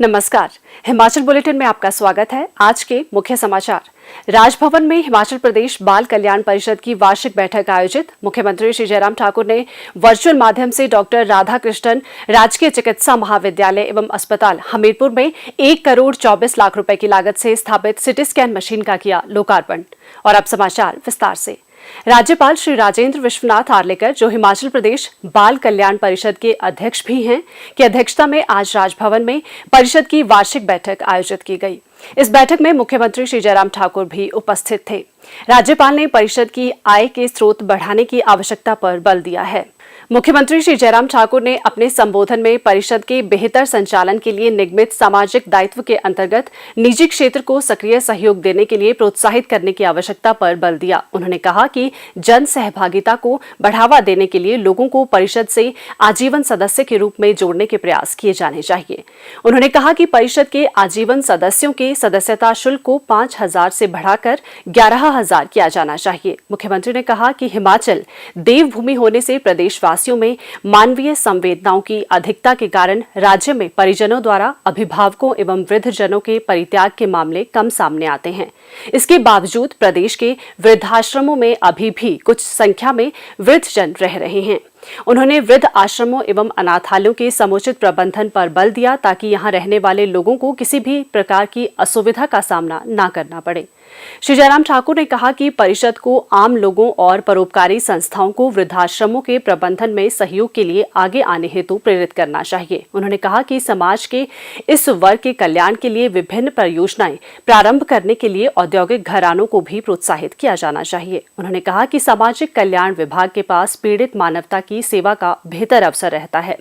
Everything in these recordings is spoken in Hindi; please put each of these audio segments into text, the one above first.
नमस्कार, हिमाचल बुलेटिन में आपका स्वागत है। आज के मुख्य समाचार। राजभवन में हिमाचल प्रदेश बाल कल्याण परिषद की वार्षिक बैठक आयोजित। मुख्यमंत्री श्री जयराम ठाकुर ने वर्चुअल माध्यम से डॉक्टर राधाकृष्णन राजकीय चिकित्सा महाविद्यालय एवं अस्पताल हमीरपुर में 1 करोड़ 24 लाख रुपए की लागत से स्थापित सिटी स्कैन मशीन का किया लोकार्पण। और अब समाचार विस्तार से। राज्यपाल श्री राजेंद्र विश्वनाथ आर्लेकर, जो हिमाचल प्रदेश बाल कल्याण परिषद के अध्यक्ष भी हैं, की अध्यक्षता में आज राजभवन में परिषद की वार्षिक बैठक आयोजित की गई। इस बैठक में मुख्यमंत्री श्री जयराम ठाकुर भी उपस्थित थे। राज्यपाल ने परिषद की आय के स्रोत बढ़ाने की आवश्यकता पर बल दिया है। मुख्यमंत्री श्री जयराम ठाकुर ने अपने संबोधन में परिषद के बेहतर संचालन के लिए निगमित सामाजिक दायित्व के अंतर्गत निजी क्षेत्र को सक्रिय सहयोग देने के लिए प्रोत्साहित करने की आवश्यकता पर बल दिया। उन्होंने कहा कि जन सहभागिता को बढ़ावा देने के लिए लोगों को परिषद से आजीवन सदस्य के रूप में जोड़ने के प्रयास किए जाने चाहिए। उन्होंने कहा कि परिषद के आजीवन सदस्यों के सदस्यता शुल्क को 5,000 से बढ़ाकर 11,000 किया जाना चाहिए। मुख्यमंत्री ने कहा कि हिमाचल देवभूमि होने से प्रदेशवासियों में मानवीय संवेदनाओं की अधिकता के कारण राज्य में परिजनों द्वारा अभिभावकों एवं वृद्धजनों के परित्याग के मामले कम सामने आते हैं। इसके बावजूद प्रदेश के वृद्धाश्रमों में अभी भी कुछ संख्या में वृद्धजन रह रहे हैं। उन्होंने वृद्ध आश्रमों एवं अनाथालयों के समुचित प्रबंधन पर बल दिया ताकि यहां रहने वाले लोगों को किसी भी प्रकार की असुविधा का सामना न करना पड़े। श्री जयराम ठाकुर ने कहा कि परिषद को आम लोगों और परोपकारी संस्थाओं को वृद्धाश्रमों के प्रबंधन में सहयोग के लिए आगे आने हेतु प्रेरित करना चाहिए। उन्होंने कहा कि समाज के इस वर्ग के कल्याण के लिए विभिन्न परियोजनाएं प्रारंभ करने के लिए औद्योगिक घरानों को भी प्रोत्साहित किया जाना चाहिए। उन्होंने कहा कि सामाजिक कल्याण विभाग के पास पीड़ित मानवता की सेवा का बेहतर अवसर रहता है।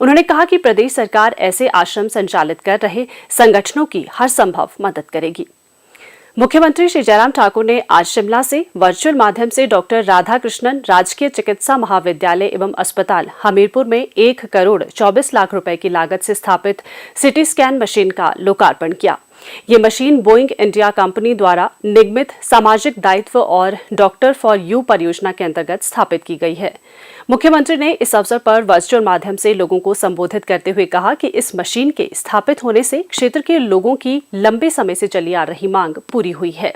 उन्होंने कहा कि प्रदेश सरकार ऐसे आश्रम संचालित कर रहे संगठनों की हर संभव मदद करेगी। मुख्यमंत्री श्री जयराम ठाकुर ने आज शिमला से वर्चुअल माध्यम से डॉक्टर राधाकृष्णन राजकीय चिकित्सा महाविद्यालय एवं अस्पताल हमीरपुर में 1 करोड़ 24 लाख रुपए की लागत से स्थापित सिटी स्कैन मशीन का लोकार्पण किया। ये मशीन बोइंग इंडिया कंपनी द्वारा निगमित सामाजिक दायित्व और डॉक्टर फॉर यू परियोजना के अंतर्गत स्थापित की गई है। मुख्यमंत्री ने इस अवसर पर वर्चुअल माध्यम से लोगों को संबोधित करते हुए कहा कि इस मशीन के स्थापित होने से क्षेत्र के लोगों की लंबे समय से चली आ रही मांग पूरी हुई है।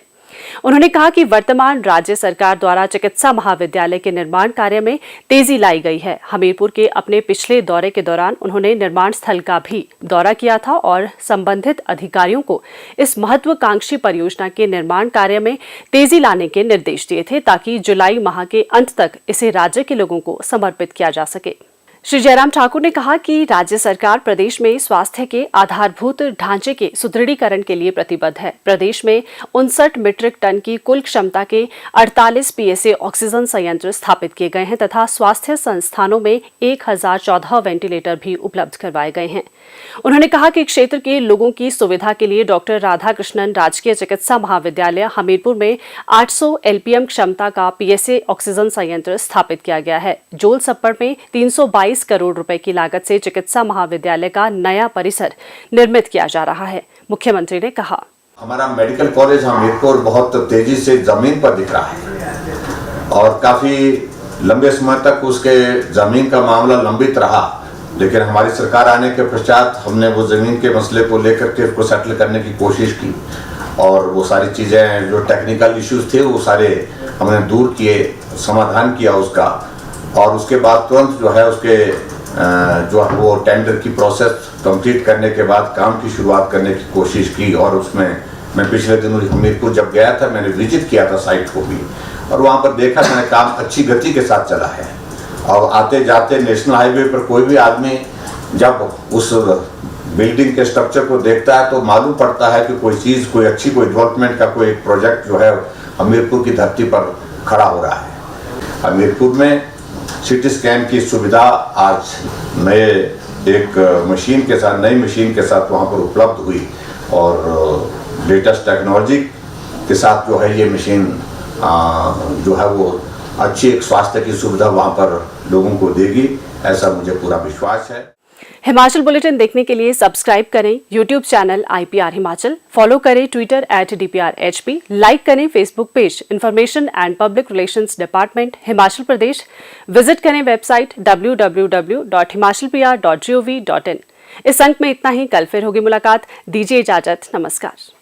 उन्होंने कहा कि वर्तमान राज्य सरकार द्वारा चिकित्सा महाविद्यालय के निर्माण कार्य में तेजी लाई गई है। हमीरपुर के अपने पिछले दौरे के दौरान उन्होंने निर्माण स्थल का भी दौरा किया था और संबंधित अधिकारियों को इस महत्वाकांक्षी परियोजना के निर्माण कार्य में तेजी लाने के निर्देश दिए थे ताकि जुलाई माह के अंत तक इसे राज्य के लोगों को समर्पित किया जा सके। श्री जयराम ठाकुर ने कहा कि राज्य सरकार प्रदेश में स्वास्थ्य के आधारभूत ढांचे के सुदृढ़ीकरण के लिए प्रतिबद्ध है। प्रदेश में 59 मीट्रिक टन की कुल क्षमता के 48 पीएसए ऑक्सीजन संयंत्र स्थापित किए गए हैं तथा स्वास्थ्य संस्थानों में 1014 वेंटिलेटर भी उपलब्ध करवाए गए हैं। उन्होंने कहा कि क्षेत्र के लोगों की सुविधा के लिए डॉक्टर राधाकृष्णन राजकीय चिकित्सा महाविद्यालय हमीरपुर में 800 एलपीएम क्षमता का पीएसए ऑक्सीजन संयंत्र स्थापित किया गया है। जोल सप्पड़ में 322 करोड़ रुपए की लागत से चिकित्सा महाविद्यालय का नया परिसर निर्मित किया जा रहा है। मुख्यमंत्री ने कहा, हमारा मेडिकल कॉलेज हमीरपुर बहुत तेजी से जमीन पर दिख रहा है और काफी लंबे समय तक उसके जमीन का मामला लंबित रहा, लेकिन हमारी सरकार आने के पश्चात हमने वो जमीन के मसले को लेकर के उसको सेटल करने की कोशिश की और वो सारी चीजें जो टेक्निकल इश्यूज थे वो सारे हमने दूर किए, समाधान किया उसका। और उसके बाद तुरंत जो है उसके जो वो टेंडर की प्रोसेस कंप्लीट करने के बाद काम की शुरुआत करने की कोशिश की। और उसमें मैं पिछले दिनों हमीरपुर जब गया था, मैंने विजिट किया था साइट को भी और वहाँ पर देखा मैंने काम अच्छी गति के साथ चला है। और आते जाते नेशनल हाईवे पर कोई भी आदमी जब उस बिल्डिंग के स्ट्रक्चर को देखता है तो मालूम पड़ता है कि कोई चीज़, कोई अच्छी, कोई डेवलपमेंट का कोई एक प्रोजेक्ट जो है हमीरपुर की धरती पर खड़ा हो रहा है। हमीरपुर में सिटी स्कैन की सुविधा आज नए एक मशीन के साथ, नई मशीन के साथ वहाँ पर उपलब्ध हुई और लेटेस्ट टेक्नोलॉजी के साथ जो है ये मशीन जो है वो अच्छी एक स्वास्थ्य की सुविधा वहाँ पर लोगों को देगी, ऐसा मुझे पूरा विश्वास है। हिमाचल बुलेटिन देखने के लिए सब्सक्राइब करें YouTube channel IPR Himachal, follow करें ट्विटर @DPRHP, लाइक करें Facebook page information and public relations department Himachal Pradesh, visit करें वेबसाइट www.himachalpr.gov.in। इस अंक में इतना ही। कल फिर होगी मुलाकात। दीजिए इजाजत। नमस्कार।